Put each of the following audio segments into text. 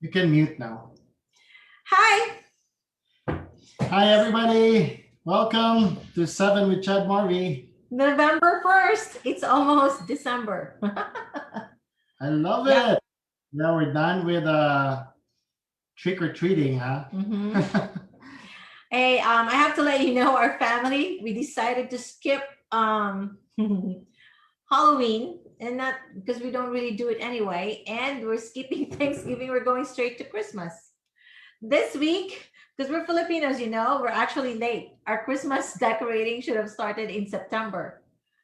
You can mute now. Hi, Hi, everybody. Welcome to 7 with Chad Marvie. November 1st. It's almost December. I love Yep. it. Yeah, we're done with trick or treating, huh? hmm Hey, I have to let you know, our family, we decided to skip Halloween, and not because we don't really do it anyway, and we're skipping Thanksgiving. We're going straight to Christmas. This week, because we're Filipinos, we're actually late. Our Christmas decorating should have started in September.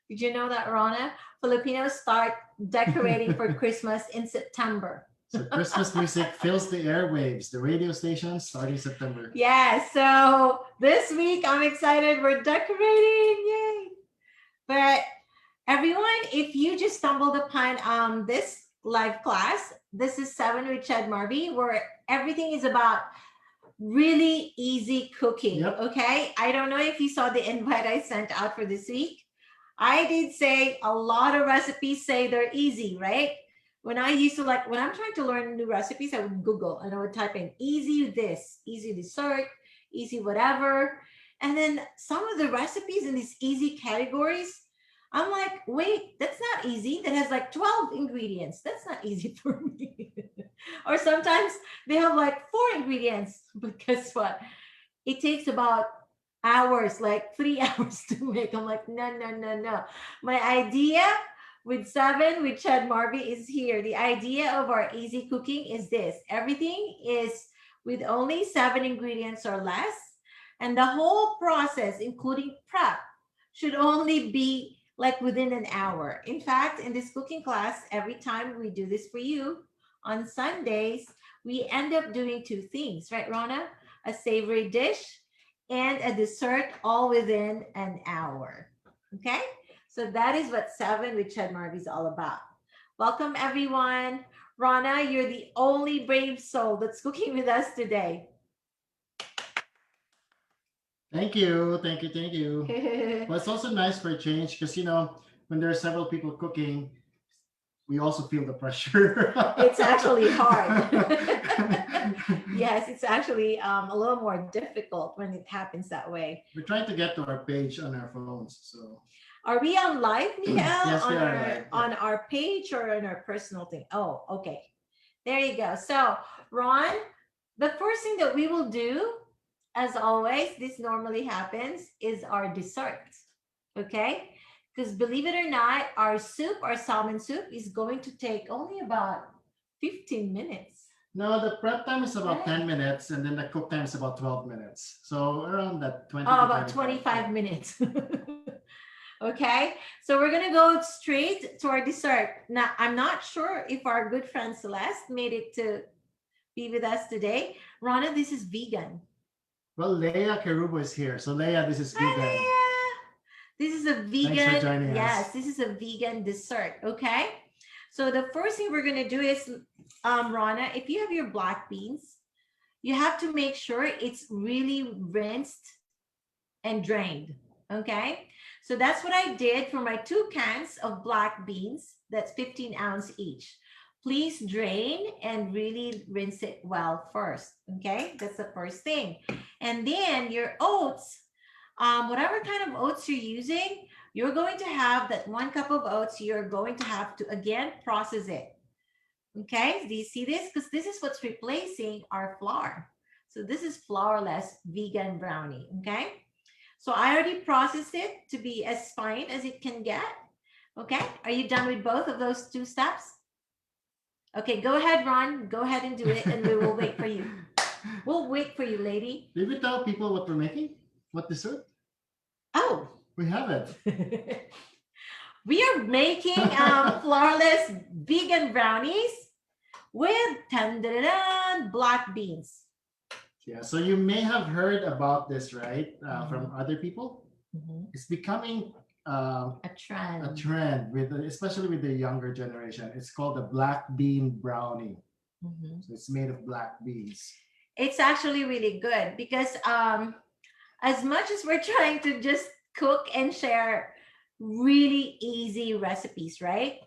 Did you know that, Rona? Filipinos start decorating for Christmas in September. So Christmas music fills the airwaves, the radio stations starting September. Yeah, so this week I'm excited. We're decorating. Yay! But everyone, if you just stumbled upon this live class, this is 7 with Chad Marvie, where everything is about really easy cooking. Yep. Okay. I don't know if you saw the invite I sent out for this week. I did say a lot of recipes say they're easy, right? When I used to when I'm trying to learn new recipes, I would Google and I would type in easy this, easy dessert, easy whatever. And then some of the recipes in these easy categories, I'm like, wait, that's not easy. That has like 12 ingredients. That's not easy for me. Or sometimes they have like 4 ingredients, but guess what? It takes about hours, like 3 hours to make. I'm like, no, no, no, no. My idea with 7 with Chad Marvie is here. The idea of our easy cooking is this: everything is with only 7 ingredients or less. And the whole process, including prep, should only be like within an hour. In fact, in this cooking class, every time we do this for you on Sundays, we end up doing two things, right, Rona? A savory dish and a dessert all within an hour. Okay? So that is what 7 with Chad Marvie is all about. Welcome, everyone. Rana, you're the only brave soul that's cooking with us today. Thank you. Thank you. Thank you. Well, it's also nice for a change because, when there are several people cooking, we also feel the pressure. It's actually hard. Yes, it's actually a little more difficult when it happens that way. We're trying to get to our page on our phones. So, Are we on live, Miguel? yes, we On are our live. on our page or on our personal thing? Oh, okay. There you go. So, Ron, the first thing that we will do, as always, this normally happens, is our dessert. Okay? Because believe it or not, our soup, our salmon soup, is going to take only about 15 minutes. No, the prep time is about Right? 10 minutes and then the cook time is about 12 minutes. So around that 20 Oh, to about 25. 25 minutes. Okay, so we're gonna go straight to our dessert. Now, I'm not sure if our good friend Celeste made it to be with us today. Rana, this is vegan. Well, Leia Kerubo is here. So Leia, this is Hi, vegan. Leah. This is a Thanks for vegan, joining us. yes, this is a vegan dessert. Okay, so the first thing we're gonna do is, Rana, if you have your black beans, you have to make sure it's really rinsed and drained. Okay, so that's what I did for my 2 cans of black beans. That's 15 ounce each. Please drain and really rinse it well first. Okay, that's the first thing. And then your oats, whatever kind of oats you're using, you're going to have that 1 cup of oats. You're going to have to again process it. Okay, do you see this? Because this is what's replacing our flour. So this is flourless vegan brownie. Okay, so I already processed it to be as fine as it can get. Okay, are you done with both of those 2 steps? Okay, go ahead, Ron. Go ahead and do it, and we will wait for you. We'll wait for you, lady. Did we tell people what we're making? What dessert? Oh, We haven't. we are making flawless vegan brownies with black beans. Yeah, so you may have heard about this, right? From other people. Mhm. It's becoming A trend. a trend with especially with the younger generation. It's called the black bean brownie. Mhm. So it's made of black beans. It's actually really good because as much as we're trying to just cook and share really easy recipes, right?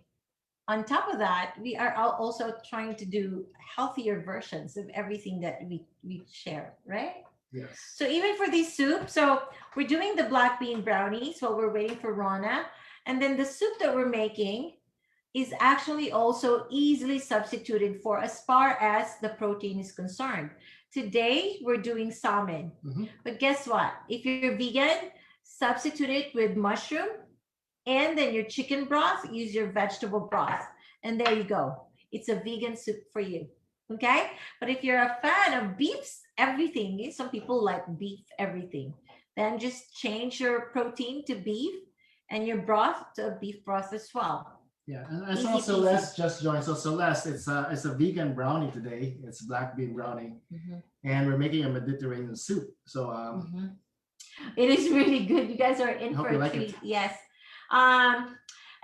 on top of that, we are also trying to do healthier versions of everything that we share, right? Yes. So even for these soup, so we're doing the black bean brownies while we're waiting for Rana. And then the soup that we're making is actually also easily substituted for as far as the protein is concerned. Today, we're doing salmon. Mm-hmm. But guess what? If you're vegan, substitute it with mushroom, and then your chicken broth, use your vegetable broth. And there you go. It's a vegan soup for you. Okay? But if you're a fan of beefs, everything, some people like beef, everything, then just change your protein to beef and your broth to a beef broth as well. Yeah, and I Easy saw peasy. Celeste just joined. So Celeste, it's a vegan brownie today. It's black bean brownie, and we're making a Mediterranean soup. So it is really good. You guys are in for a treat. Yes.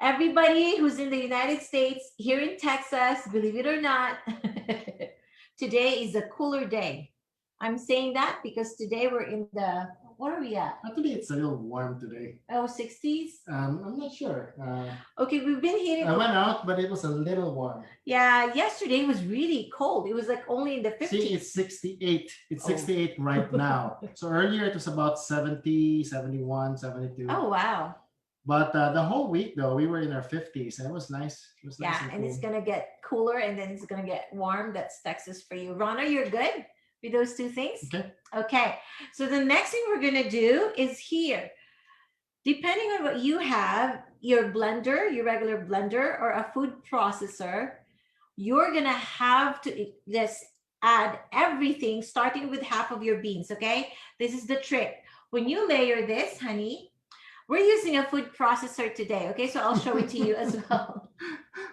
Everybody who's in the United States, here in Texas, believe it or not, today is a cooler day. I'm saying that because today we're in the, what are we at? Actually, it's a little warm today. Oh, 60s? I'm not sure. Okay, we've been hitting. I went out, but it was a little warm. Yeah, yesterday was really cold. It was like only in the 50s. See, it's 68. It's 68 right now. So earlier it was about 70, 71, 72. Oh, wow. But the whole week, though, we were in our 50s, and it was nice. It was nice and cool. It's going to get cooler, and then it's going to get warm. That's Texas for you. Rana, you're good with those two things? Okay. Okay. So the next thing we're going to do is here. Depending on what you have, your blender, your regular blender, or a food processor, you're going to have to just add everything, starting with half of your beans, okay? This is the trick. When you layer this, honey, we're using a food processor today, okay? So I'll show it to you as well.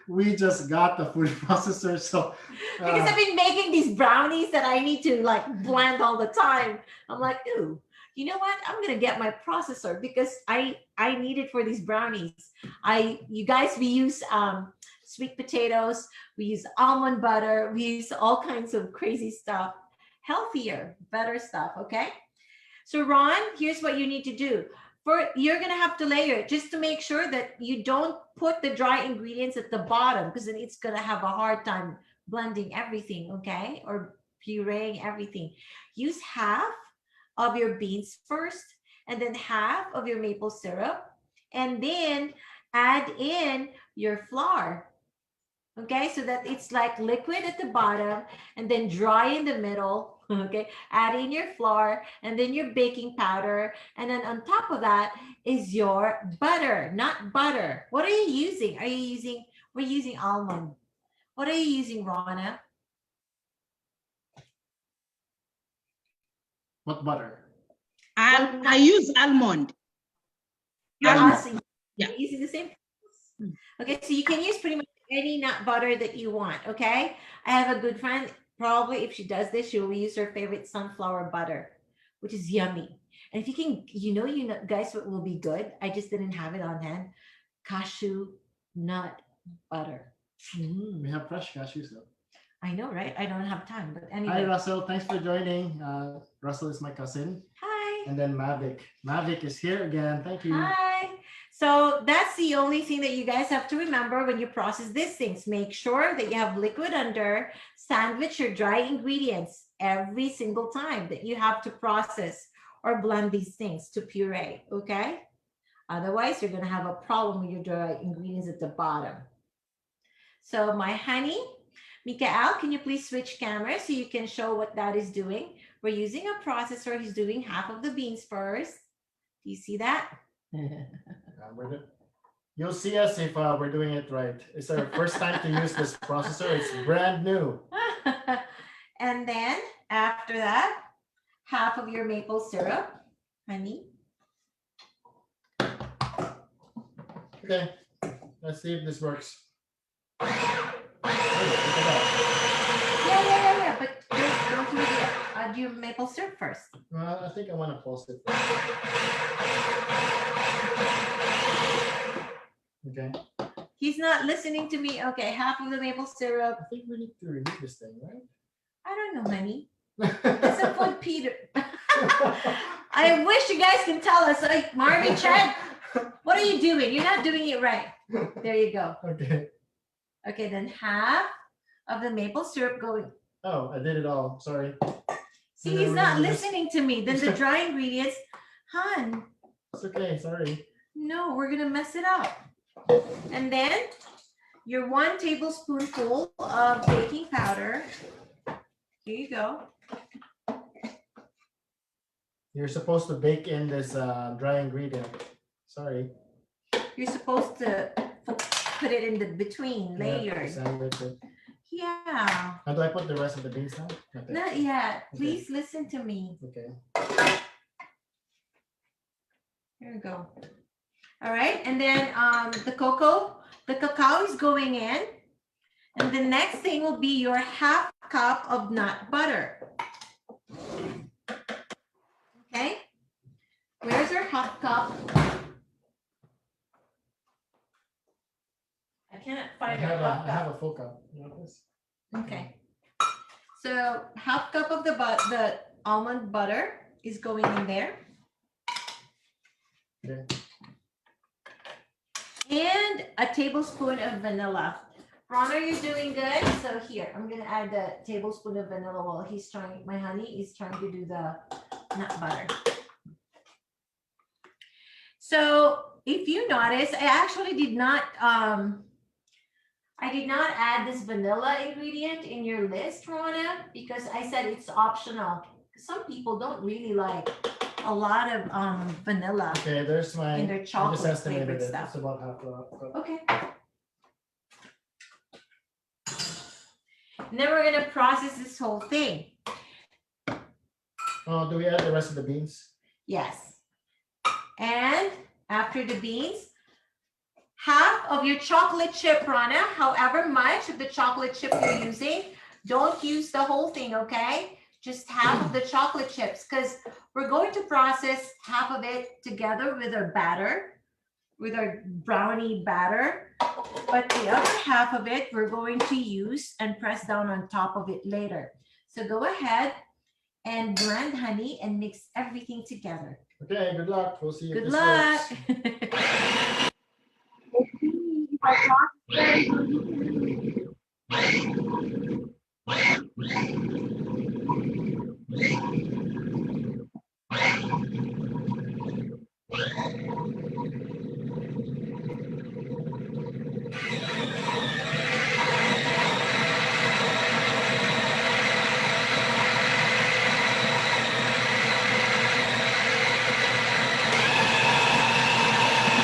We just got the food processor, so because I've been making these brownies that I need to like blend all the time. I'm like, ooh, you know what? I'm gonna get my processor because I need it for these brownies. You guys, we use sweet potatoes, we use almond butter, we use all kinds of crazy stuff, healthier, better stuff. Okay. So Ron, here's what you need to do. You're gonna have to layer it just to make sure that you don't put the dry ingredients at the bottom, because then it's gonna have a hard time blending everything, okay? Or pureeing everything. Use half of your beans first, and then half of your maple syrup, and then add in your flour. Okay, so that it's like liquid at the bottom and then dry in the middle. Okay, add in your flour and then your baking powder, and then on top of that is your butter, not butter. What are you using? We're using almond. What are you using, Rana? what butter? I use almond. Almond. Yeah. You're using the same. Okay, so you can use pretty much any nut butter that you want. Okay, I have a good friend. Probably if she does this, she will use her favorite sunflower butter, which is yummy. And if you can, you know, guys, what will be good? I just didn't have it on hand. Cashew nut butter. We have fresh cashews though. I know, right? I don't have time, but anyway. Hi, Russell. Thanks for joining. Russell is my cousin. Hi. And then Mavic. Mavic is here again. Thank you. Hi. So that's the only thing that you guys have to remember when you process these things. Make sure that you have liquid under, sandwich your dry ingredients every single time that you have to process or blend these things to puree, okay? Otherwise, you're gonna have a problem with your dry ingredients at the bottom. So my honey, Mikael, can you please switch cameras so you can show what that is doing? We're using a processor. He's doing half of the beans first. Do you see that? You'll see us if we're doing it right. It's our first time to use this processor. It's brand new. And then after that, half of your maple syrup, honey. Okay, let's see if this works. Yeah. But don't do it. Do your maple syrup first. I think I want to pulse it first. Okay. He's not listening to me. Okay, half of the maple syrup. I think we need to remove this thing, right? I don't know, honey. It's a food Peter. I wish you guys can tell us. Like, Marvie, Chad, what are you doing? You're not doing it right. There you go. Okay. Okay, then half of the maple syrup going. Oh, I did it all. Sorry. See, he's not listening to me. Then the dry ingredients, hon. It's okay. Sorry. No, we're gonna mess it up. And then your 1 tablespoonful of baking powder. Here you go. You're supposed to bake in this dry ingredient. Sorry. You're supposed to put it in the between layers. Sandwich it. Yeah. How do I put the rest of the beans now? Okay. Not yet. Please listen to me. Okay. Here we go. All right. And then the cacao is going in. And the next thing will be your half cup of nut butter. Okay. Where's our half cup? I cannot find our half I cup. have a full cup. You want this? Okay. So half cup of the almond butter is going in there. Okay. And a tablespoon of vanilla. Ron, are you doing good? So here, I'm gonna add the tablespoon of vanilla while my honey is trying to do the nut butter. So if you notice, I actually did not add this vanilla ingredient in your list, Rona, because I said it's optional. Some people don't really like a lot of vanilla Okay, there's my. in their I just chocolate estimated flavored it. stuff. It's about half a cup. Okay. And then we're gonna process this whole thing. Oh, do we add the rest of the beans? Yes. And after the beans, half of your chocolate chip, Rana, however much of the chocolate chip you're using, don't use the whole thing, okay? Just half of the chocolate chips, because we're going to process half of it together with our batter, with our brownie batter. But the other half of it, we're going to use and press down on top of it later. So go ahead and blend, honey, and mix everything together. Okay, good luck. We'll see if Good this luck.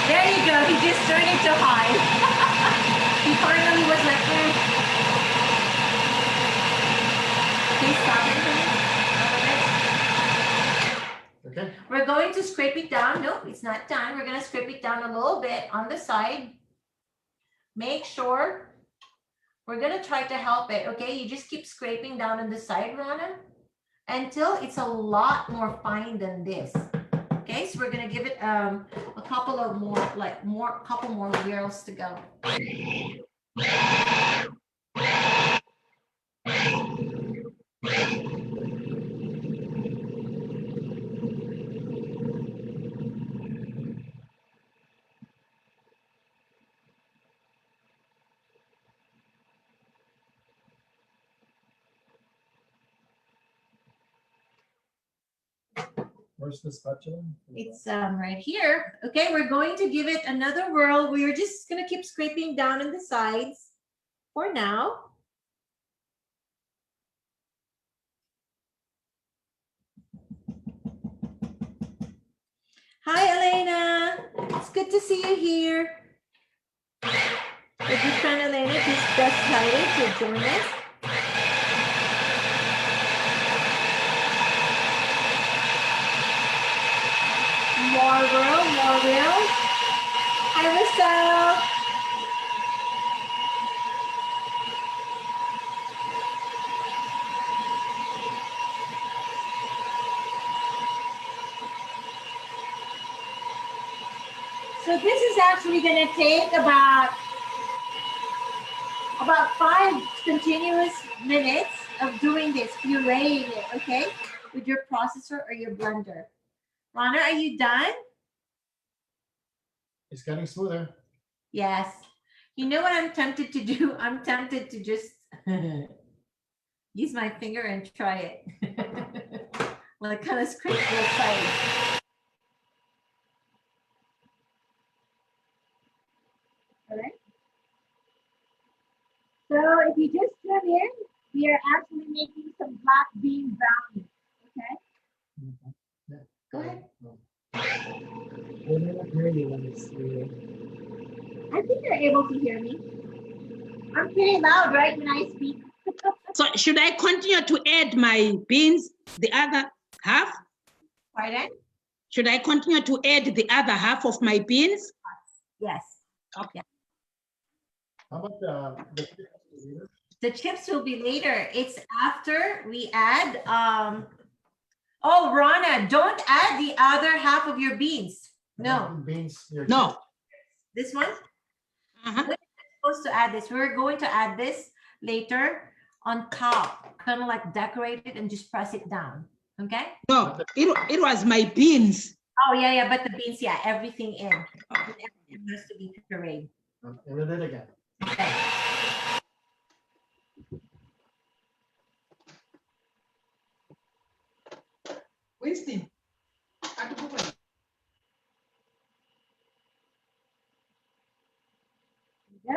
There you go. He just turned it to high. He finally was like, Please stop it. Okay. We're going to scrape it down. No, it's not done. We're going to scrape it down a little bit on the side. Make sure. We're going to try to help it. Okay. You just keep scraping down on the side, Rana, until it's a lot more fine than this. Okay, so we're gonna give it a couple of couple more whirls to go. Where's the spatula? It's right here. Okay, we're going to give it another whirl. We're just gonna keep scraping down on the sides for now. Hi, Elena. It's good to see you here. We're just trying to Elena just decided to join us. More whirl, more whirl. Hi, Marcel. So this is actually going to take about 5 continuous minutes of doing this, pureeing it, okay, with your processor or your blender. Rana, are you done? It's getting smoother. Yes. You know what I'm tempted to do? I'm tempted to just use my finger and try it. Like kind of scrape both sides. All right. So if you just tune in, we are actually making some black bean brownies. Okay. Go ahead. I think you're able to hear me. I'm pretty loud, right, when I speak? So should I continue to add my beans, the other half? Pardon? Should I continue to add the other half of my beans? Yes. Okay. How about The chips will be later. It's after we add, oh, Rana, don't add the other half of your beans. No. beans? No. This one? Uh-huh. We're supposed to add this. We're going to add this later on top, kind of like decorate it and just press it down. Okay? No, it was my beans. Oh, yeah, but the beans, yeah, everything in. Everything has to be pureed. And then again. Okay. Winston. Yep.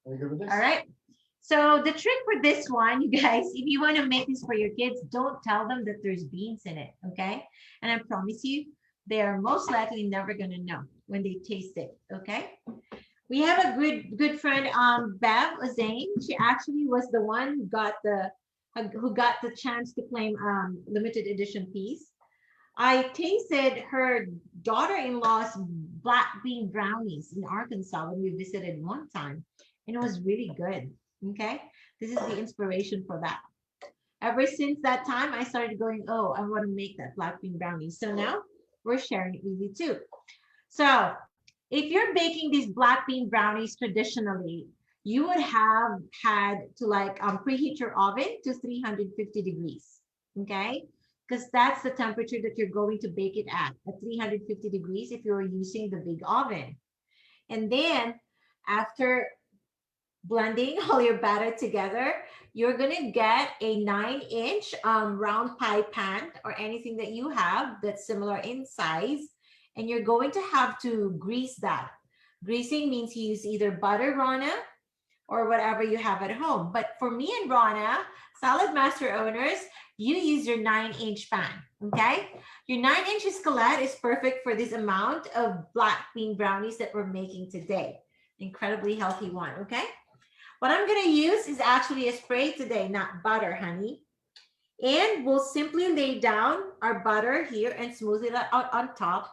Are you good with this? All right. So the trick for this one, you guys, if you want to make this for your kids, don't tell them that there's beans in it, okay? And I promise you, they are most likely never going to know when they taste it, okay? We have a good friend, Bev Zane. She actually was the one who got the chance to claim limited edition piece. I tasted her daughter-in-law's black bean brownies in Arkansas when we visited one time, and it was really good. Okay, this is the inspiration for that. Ever since that time, I started going, oh, I want to make that black bean brownie. So now we're sharing it with you too. So if you're baking these black bean brownies traditionally, you would have had to like preheat your oven to 350 degrees. Okay, because that's the temperature that you're going to bake it at 350 degrees if you're using the big oven. And then after blending all your batter together, you're gonna get a 9-inch round pie pan or anything that you have that's similar in size, and you're going to have to grease that. Greasing means you use either butter, Rana, or whatever you have at home. But for me and Rana, Saladmaster owners, you use your 9-inch pan, okay? Your 9-inch skillet is perfect for this amount of black bean brownies that we're making today. Incredibly healthy one, okay? What I'm gonna use is actually a spray today, not butter, honey. And we'll simply lay down our butter here and smooth it out on top.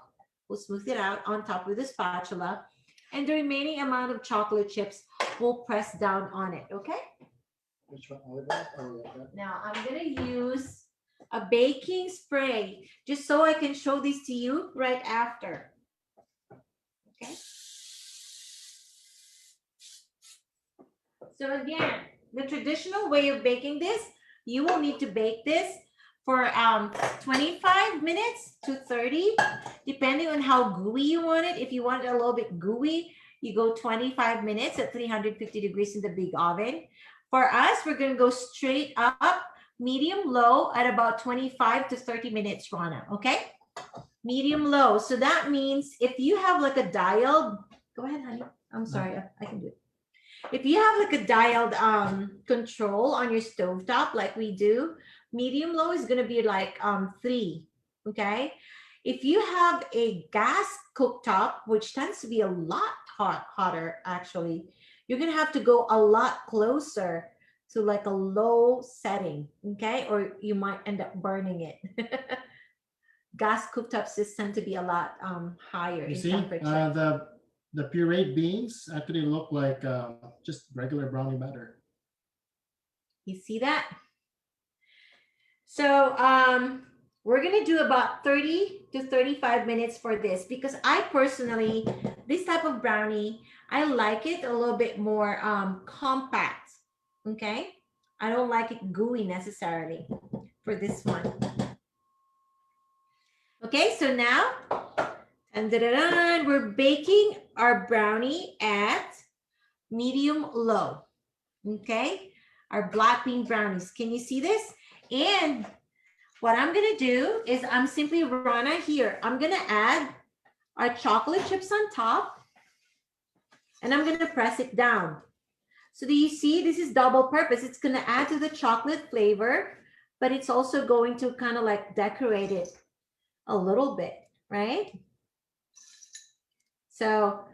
We'll smooth it out on top with a spatula. And the remaining amount of chocolate chips, we'll press down on it, okay? Which one? Oh, yeah. Now I'm gonna use a baking spray just so I can show this to you right after. Okay. So again, the traditional way of baking this, you will need to bake this for 25 minutes to 30, depending on how gooey you want it. If you want it a little bit gooey, you go 25 minutes at 350 degrees in the big oven. For us, we're gonna go straight up, medium low at about 25 to 30 minutes, Rana, okay? Medium low. So that means if you have like a dialed, go ahead, honey. I'm sorry, I can do it. If you have like a dialed control on your stovetop, like we do, medium low is gonna be like 3, okay? If you have a gas cooktop, which tends to be a lot hotter actually, you're gonna have to go a lot closer to like a low setting, okay? Or you might end up burning it. Gas cooktops just tend to be a lot higher You in see, temperature. the pureed beans actually look like just regular brownie batter. You see that? So we're gonna do about 30 to 35 minutes for this because I personally, this type of brownie, I like it a little bit more compact, okay? I don't like it gooey necessarily for this one. Okay, so now, we're baking our brownie at medium low. Okay, our black bean brownies. Can you see this? And what I'm gonna do is I'm simply Rana here. I'm gonna add our chocolate chips on top and I'm gonna press it down. So do you see, this is double purpose. It's gonna add to the chocolate flavor, but it's also going to kind of like decorate it a little bit, right? So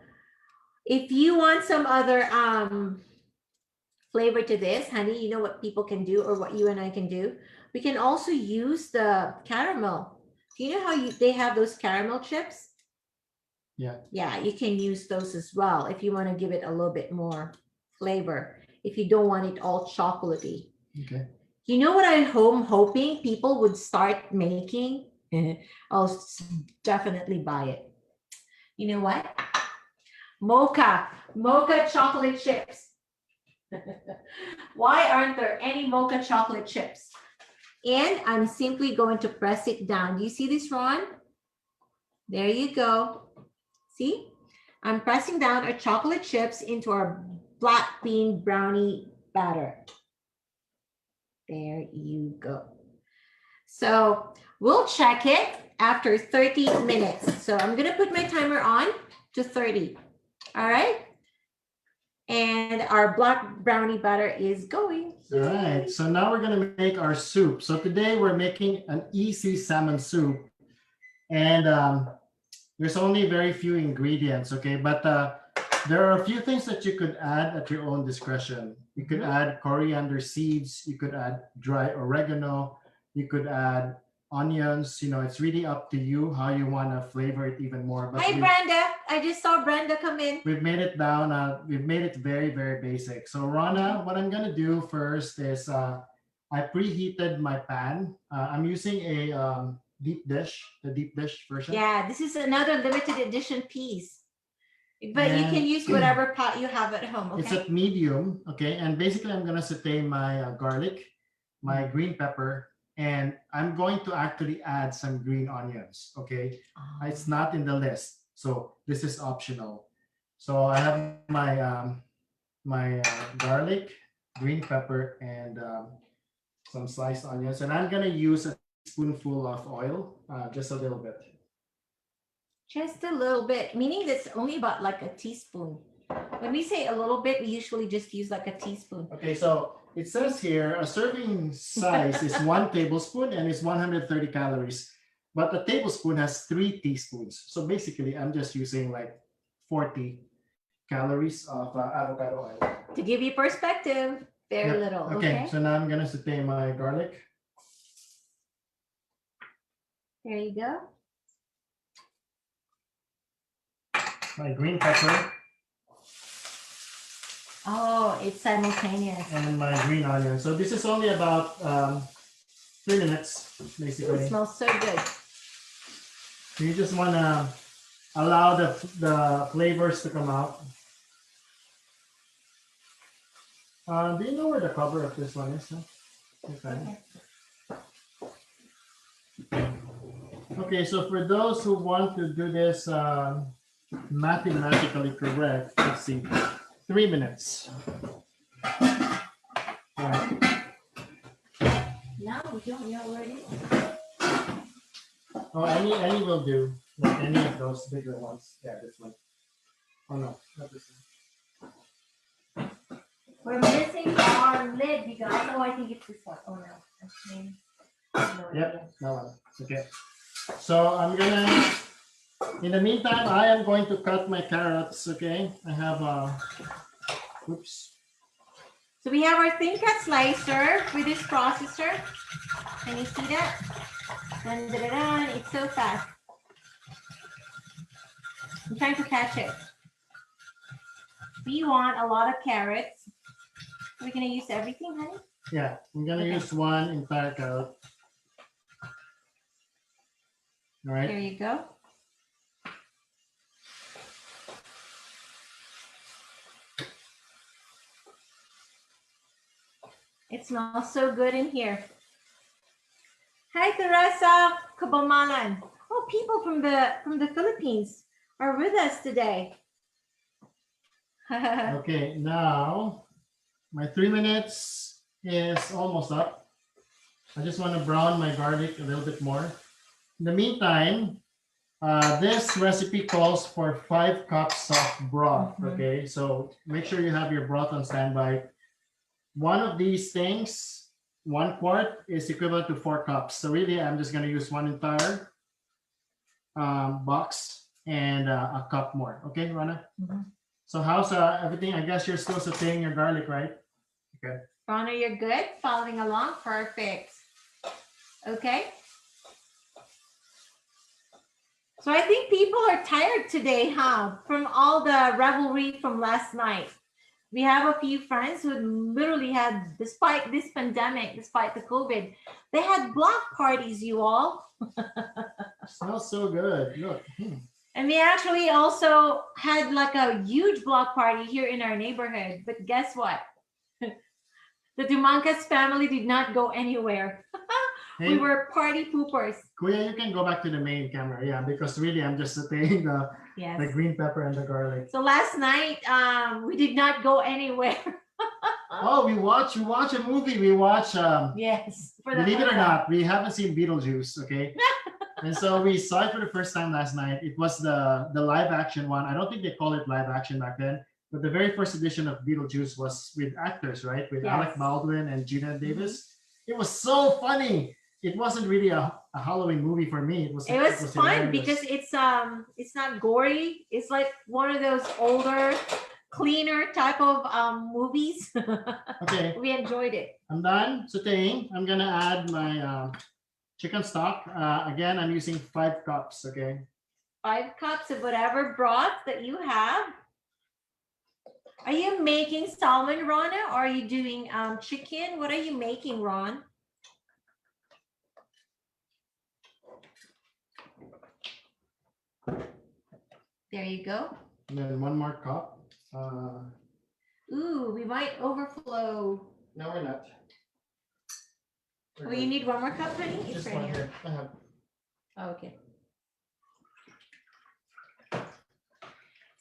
if you want some other flavor to this, honey, you know what people can do, or what you and I can do? We can also use the caramel. Do you know how they have those caramel chips? Yeah. Yeah, you can use those as well if you want to give it a little bit more flavor, if you don't want it all chocolatey. Okay. You know what I'm hoping people would start making? I'll definitely buy it. You know what? Mocha chocolate chips. Why aren't there any mocha chocolate chips? And I'm simply going to press it down. Do you see this, Ron? There you go. See? I'm pressing down our chocolate chips into our black bean brownie batter. There you go. So we'll check it after 30 minutes. So I'm gonna put my timer on to 30. All right. And our black brownie batter is going. All right, so now we're gonna make our soup. So today we're making an easy salmon soup, and there's only very few ingredients, okay? But there are a few things that you could add at your own discretion. You could add coriander seeds, you could add dry oregano, you could add onions. You know, it's really up to you how you want to flavor it even more. But Hi, Brenda. I just saw Brenda come in. We've made it down. We've made it very, very basic. So Rana, what I'm gonna do first is I preheated my pan. I'm using a deep dish, the deep dish version. Yeah, this is another limited edition piece. But you can use whatever pot you have at home, okay? It's at medium, okay? And basically I'm gonna saute my garlic, my green pepper, and I'm going to actually add some green onions, okay? It's not in the list, so this is optional. So I have my garlic, green pepper, and some sliced onions, and I'm gonna use a spoonful of oil, just a little bit. Just a little bit, meaning that's only about like a teaspoon. When we say a little bit, we usually just use like a teaspoon. Okay, so it says here a serving size is 1 tablespoon and it's 130 calories, but a tablespoon has 3 teaspoons. So basically, I'm just using like 40 calories of avocado oil. To give you perspective, very little. Okay, so now I'm gonna saute my garlic. There you go. My green pepper. Oh, it's simultaneous. And my green onion. So this is only about 3 minutes, basically. It smells so good. So you just want to allow the flavors to come out. Do you know where the cover of this one is? Huh? Okay, so for those who want to do this mathematically correct, let's see, 3 minutes. All right. No, we don't know where it is. Oh, any will do. Like any of those bigger ones. Yeah, this one. Oh no, not this one. We're missing our lid because I think it's this one. Oh no, Yep, that one. Okay. So I'm gonna. In the meantime, I am going to cut my carrots. Okay, I have oops. So we have our thin cut slicer with this processor. Can you see that? Dun, dun, dun, dun. It's so fast. I'm trying to catch it. We want a lot of carrots. Are we gonna use everything, honey? Yeah, I'm gonna use one entire carrot. All right. There you go. It smells so good in here. Hi, Teresa Kabamalan. Oh, people from the Philippines are with us today. Okay, now my 3 minutes is almost up. I just want to brown my garlic a little bit more. In the meantime, this recipe calls for 5 cups of broth. Okay, so make sure you have your broth on standby. One of these things, 1 quart, is equivalent to 4 cups. So really, I'm just going to use one entire box and a cup more. Okay, Rana? So how's everything? I guess you're still sauteing your garlic, right? Okay. Rana, you're good? Following along? Perfect. Okay. So I think people are tired today, huh? From all the revelry from last night. We have a few friends who literally had, despite this pandemic, despite the COVID, they had block parties, you all. Smells so good. Look. And we actually also had like a huge block party here in our neighborhood. But guess what? The Dumancas family did not go anywhere. Hey, We were party poopers. Kuya, you can go back to the main camera. Yeah, because really I'm just sauteing the Yes. green pepper and the garlic. So last night, we did not go anywhere. Oh, we watch a movie. We watch Yes. For the believe it or first time. not, we haven't seen Beetlejuice, okay? And so we saw it for the first time last night. It was the live action one. I don't think they called it live action back then, but the very first edition of Beetlejuice was with actors, right? With Yes. Alec Baldwin and Gina Davis. It was so funny. It wasn't really a Halloween movie for me. It was fun hilarious. because it's not gory. It's like one of those older, cleaner type of movies. Okay, We enjoyed it. I'm done sauteing. I'm gonna add my chicken stock. Again, I'm using 5 cups, okay? 5 cups of whatever broth that you have. Are you making salmon, Rana, or are you doing chicken? What are you making, Ron? There you go. And then 1 more cup. Ooh, we might overflow. No, we're not. Oh, you need 1 more cup, honey? It's Just right one here. here. I have. Oh, okay.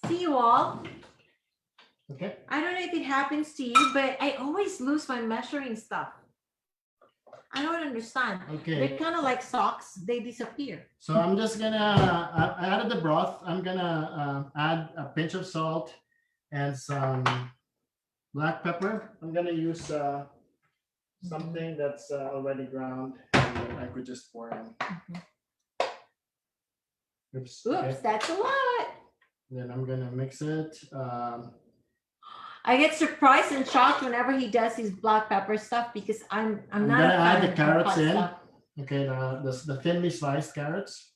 See you all. Okay. I don't know if it happens to you, but I always lose my measuring stuff. I don't understand. Okay. They're kind of like socks. They disappear. So I'm just gonna, I added the broth. I'm gonna add a pinch of salt and some black pepper. I'm gonna use something that's already ground and I could just pour in. Oops. Oops, Okay. that's a lot. Then I'm gonna mix it. I get surprised and shocked whenever he does his black pepper stuff because I'm not gonna a add fan the of carrots hot in. stuff. Okay, the thinly sliced carrots.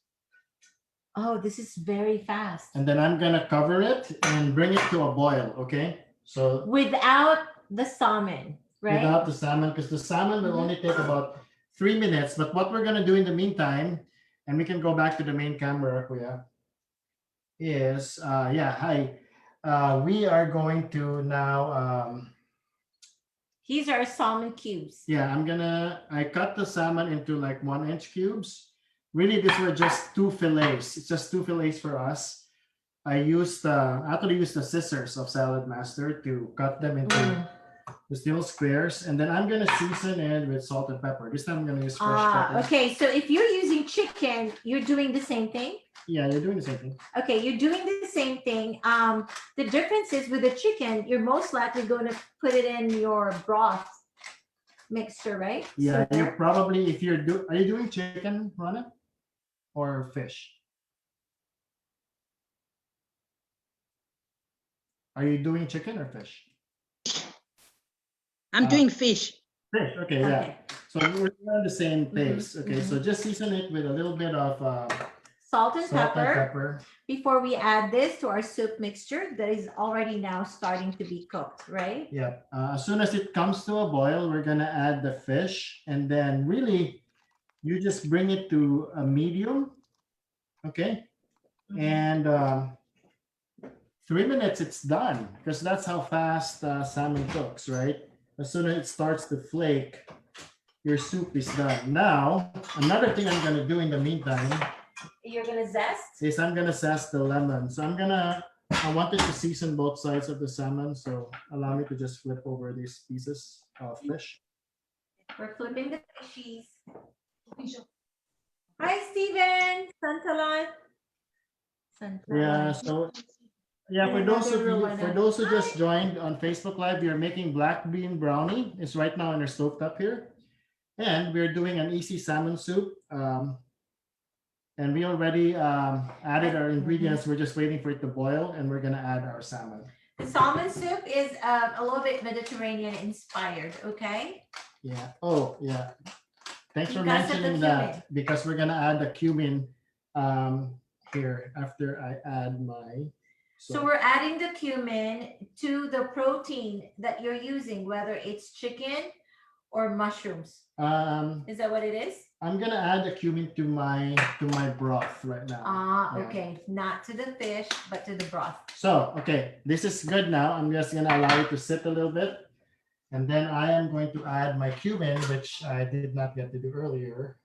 Oh, this is very fast. And then I'm gonna cover it and bring it to a boil, okay? So Without the salmon, right? without the salmon, because the salmon will only take about 3 minutes. But what we're gonna do in the meantime, and we can go back to the main camera, Kuya, is we are going to now These are salmon cubes. I cut the salmon into like 1-inch cubes. Really, these were just 2 fillets. It's just 2 fillets for us. I actually used the scissors of Saladmaster to cut them into the little squares, and then I'm gonna season it with salt and pepper. This time I'm gonna use fresh pepper. Okay, so if you're using chicken, you're doing the same thing? Yeah, you're doing the same thing. Okay, you're doing the same thing. The difference is with the chicken, you're most likely going to put it in your broth mixture, right? Yeah, So you're probably, are you doing chicken, Rana? Or fish? Are you doing chicken or fish? I'm doing fish. Fish, okay, yeah. Okay. So we're on the same pace. Okay, so just season it with a little bit of Salt and salt and pepper pepper. before we add this to our soup mixture that is already now starting to be cooked, right? Yeah. As soon as it comes to a boil, we're gonna add the fish, and then really, you just bring it to a medium. Okay, and 3 minutes, it's done, because that's how fast salmon cooks, right? as soon as it starts to flake, your soup is done. Now, another thing I'm gonna do in the meantime You're gonna zest? is I'm gonna zest the lemon. So I wanted to season both sides of the salmon, so allow me to just flip over these pieces of fish. We're flipping the fishies. Hi, Steven. Santalan. Yeah, so yeah, for those of you, for those who just Hi. joined on Facebook Live, we are making black bean brownie. It's right now in our stovetop here. And we're doing an easy salmon soup. And we already added our ingredients. We're just waiting for it to boil, and we're gonna add our salmon. The salmon soup is a little bit Mediterranean inspired, okay? Yeah. Oh, yeah. Thanks for Because of the mentioning cumin. that, because we're gonna add the cumin here after I add my. So we're adding the cumin to the protein that you're using, whether it's chicken or mushrooms. Is that what it is? I'm gonna add the cumin to my broth right now. Ah, Yeah. okay. Not to the fish, but to the broth. So, okay, this is good now. I'm just gonna allow it to sit a little bit. And then I am going to add my cumin, which I did not get to do earlier.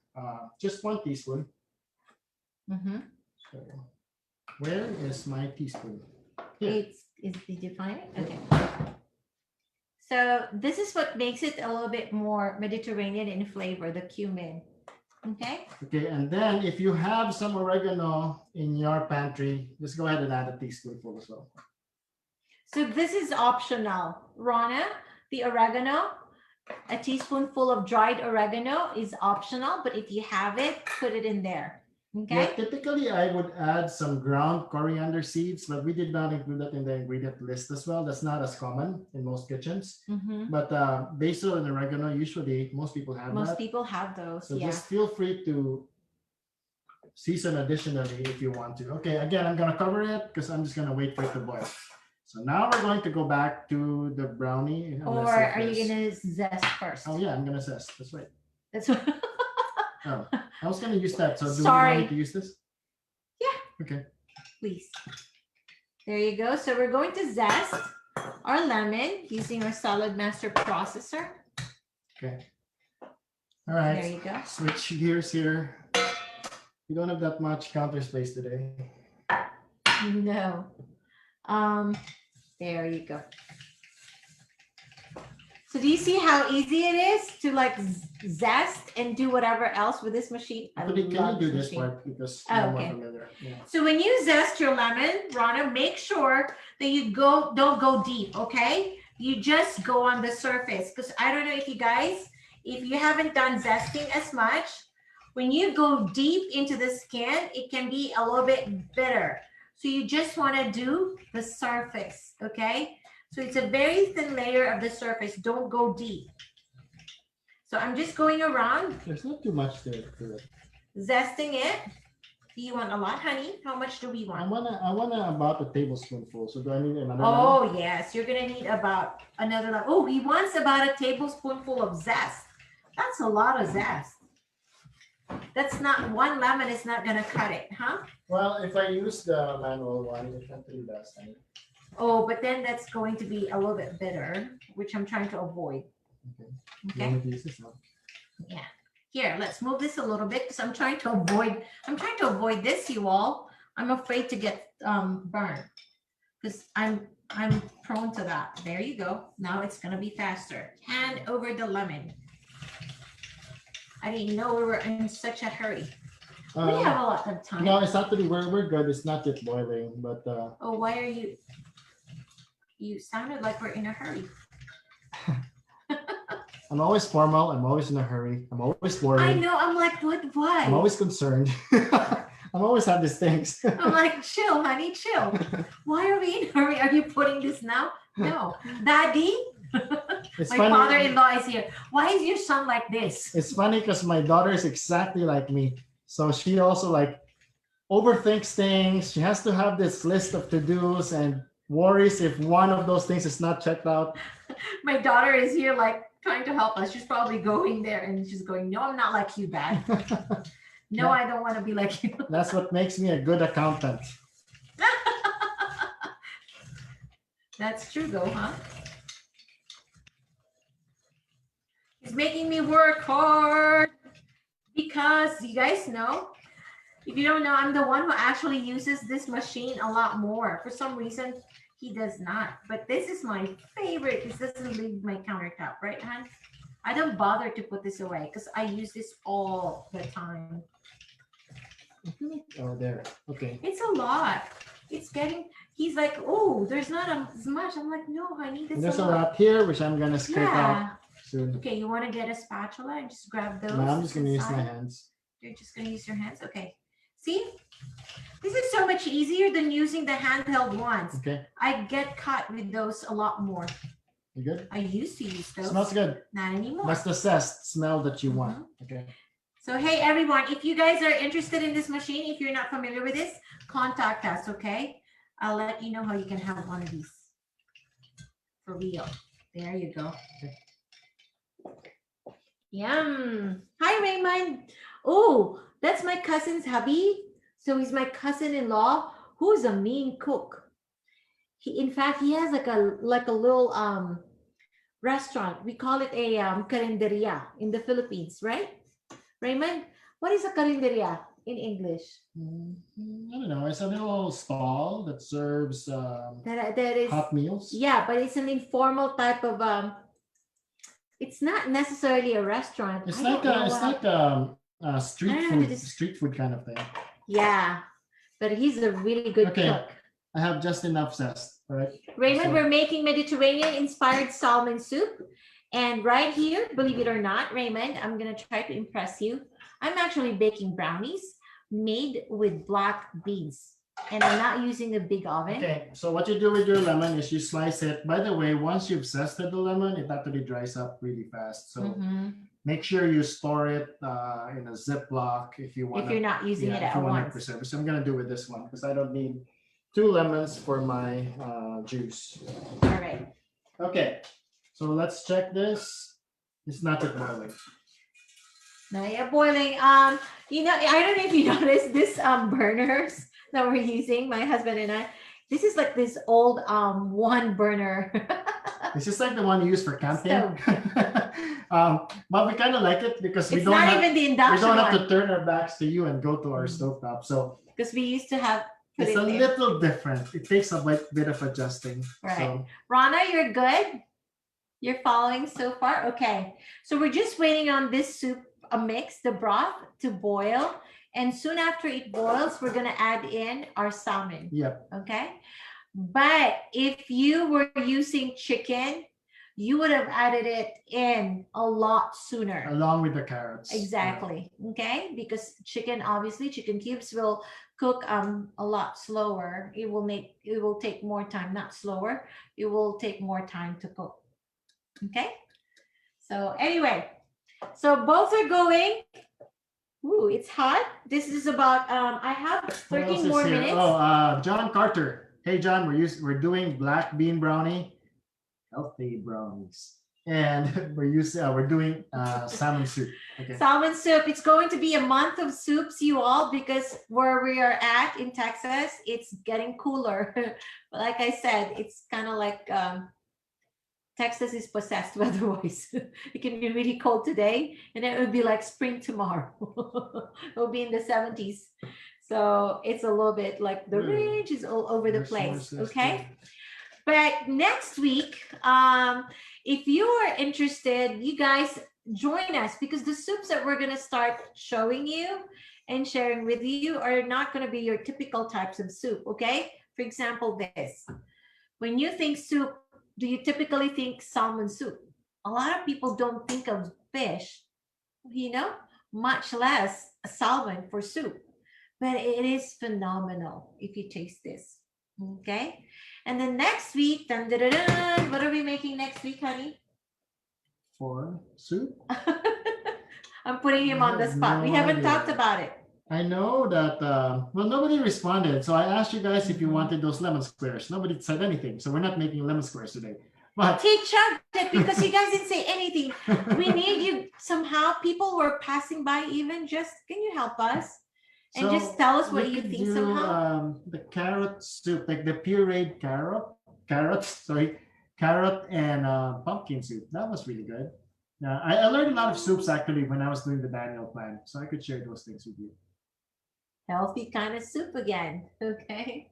Just 1 teaspoon. Mm-hmm. So, where is my teaspoon? Here. Did you find it? Okay. So this is what makes it a little bit more Mediterranean in flavor, the cumin. Okay. Okay, and then if you have some oregano in your pantry, just go ahead and add a teaspoonful as well. So this is optional. Rana, the oregano, a teaspoonful of dried oregano is optional, but if you have it, put it in there. Yeah, Okay. typically I would add some ground coriander seeds, but we did not include that in the ingredient list as well. That's not as common in most kitchens. Mm-hmm. But basil and oregano, usually most people have Most that. people have those. So Yeah. just feel free to season additionally if you want to. Okay, again, I'm gonna cover it because I'm just gonna wait for it to boil. So now we're going to go back to the brownie. Or are you gonna zest first? Oh yeah, I'm gonna zest. That's right. That's what. Oh, I was gonna use that. So do Sorry. you want me to use this? Yeah. Okay. Please. There you go. So we're going to zest our lemon using our Saladmaster processor. Okay. All right. There you go. Switch gears here. We don't have that much counter space today. No. There you go. So do you see how easy it is to like zest and do whatever else with this machine? I Can you love do this machine. part because Oh, I'm more okay. familiar. Yeah. So when you zest your lemon, Rana, make sure that you don't go deep, okay? You just go on the surface, because I don't know if you haven't done zesting as much, when you go deep into the skin, it can be a little bit bitter. So you just want to do the surface, okay? So it's a very thin layer of the surface. Don't go deep. So I'm just going around. There's not too much to it. Zesting it. Do you want a lot, honey? How much do we I want? wanna about a tablespoonful. So do I need another? Oh, yes. You're going to need about another. Oh, he wants about a tablespoonful of zest. That's a lot of zest. That's not, 1 lemon is not going to cut it, huh? Well, if I use the manual one, it actually does. Oh, but then that's going to be a little bit bitter, which I'm trying to avoid. Okay. You Okay. want me to use this now? Yeah. Here, let's move this a little bit because I'm trying to avoid this, you all. I'm afraid to get burned because I'm prone to that. There you go. Now it's gonna be faster. Hand over the lemon. I didn't know we were in such a hurry. We have a lot of time. No, it's actually we're good. It's not yet boiling, but Oh, why are you? You sounded like we're in a hurry. I'm always formal. I'm always in a hurry. I'm always I worried. know. I'm like, what? I'm Why? always concerned. I'm always have these things. I'm like, chill, honey, chill. Why are we in a hurry? Are you putting this now? No. Daddy, It's my funny. father-in-law is here. Why is your son like this? It's funny because my daughter is exactly like me. So she also like overthinks things. She has to have this list of to-dos and worries if one of those things is not checked out. My daughter is here like trying to help us. She's probably going there and she's going, no, I'm not like you, Dad. No, I don't want to be like you. That's what makes me a good accountant. That's true though, huh? making me work hard because you guys know, if you don't know, I'm the one who actually uses this machine a lot more. For some reason, he does not. But this is my favorite. This doesn't leave my countertop, right, hon? I don't bother to put this away because I use this all the time. Oh, there. Okay. It's a lot. It's getting, he's like, oh, there's not as much. I'm like, no, honey, And this there's a lot here, which I'm gonna scrape Yeah. out soon. Okay, you want to get a spatula and just grab those? No, I'm just gonna use my inside? hands. You're just going to use your hands? Okay. See? This is so much easier than using the handheld ones. Okay. I get caught with those a lot more. You good? I used to use those. Smells good. Not anymore. That's the zest smell that you want. Okay. So, hey, everyone, if you guys are interested in this machine, if you're not familiar with this, contact us, okay? I'll let you know how you can have one of these. For real. There you go. Yum. Hi, Raymond. Oh, that's my cousin's hubby. So he's my cousin-in-law who's a mean cook. In fact, he has like a little restaurant. We call it a carinderia in the Philippines, right? Raymond, what is a carinderia in English? I don't know. It's a little stall that serves That is hot meals. Yeah, but it's an informal type of it's not necessarily a restaurant. It's I like don't know it's what- like a street I don't know, food, it is- street food kind of thing. Yeah, but he's a really good Okay. cook. I have just enough zest, right? Raymond, So- we're making Mediterranean inspired salmon soup. And right here, believe it or not, Raymond, I'm going to try to impress you. I'm actually baking brownies made with black beans. And I'm not using a big oven. Okay, so what you do with your lemon is you slice it. By the way, once you've zested the lemon, it actually dries up really fast. So Mhm. make sure you store it in a Ziploc if you want. If you're not using it if at you want to once. preserve it. So I'm gonna do with this one because I don't need 2 lemons for my juice. All right. Okay, so let's check this. It's not yet boiling. Now you're boiling. You know, I don't know if you noticed this burners that we're using, my husband and I. This is like this old one burner. This is like the one you use for camping. But we kind of like it because we It's don't not have, even the we induction don't have one to turn our backs to you and go to our stovetop. So because we used to have put it's it a there. little different. It takes a bit of adjusting. Right. So Rana, you're good? You're following so far? Okay. So we're just waiting on this soup, a mix, the broth to boil. And soon after it boils, we're going to add in our salmon. yep. Okay. But if you were using chicken, you would have added it in a lot sooner. Along with the carrots. Exactly. Okay. Because chicken, obviously, chicken cubes will cook a lot slower. It will take more time, not slower. It will take more time to cook. Okay. So anyway, so both are going. Ooh, it's hot. This is about I have What else 13 is more here? minutes. Oh, John Carter. Hey, John, we're doing black bean brownie, healthy brownies, and we're doing salmon soup. Okay. Salmon soup. It's going to be a month of soups, you all, because where we are at in Texas, it's getting cooler. But like I said, it's kind of like Texas is possessed weather-wise. It can be really cold today, and then it would be like spring tomorrow. It will be in the 70s. So it's a little bit like the range is all over the place. Okay. But next week, if you are interested, you guys join us because the soups that we're going to start showing you and sharing with you are not going to be your typical types of soup. Okay. For example, this. When you think soup, do you typically think salmon soup? A lot of people don't think of fish, you know, much less a salmon for soup. But it is phenomenal if you taste this. Okay. And then next week, dun, dun, dun, dun, what are we making next week, honey? For soup? I'm putting him on the I have spot. We no haven't idea. talked about it. I know that, well, nobody responded. So I asked you guys if you Mhm. wanted those lemon squares. Nobody said anything. So we're not making lemon squares today. But He chugged it because you guys didn't say anything. We need you somehow. People were passing by even just, can you help us? And so just tell us what we you could think do, somehow. The carrot soup, like the pureed carrot and pumpkin soup. That was really good. Yeah, I learned a lot of soups actually when I was doing the Daniel plan, so I could share those things with you. Healthy kind of soup again. Okay.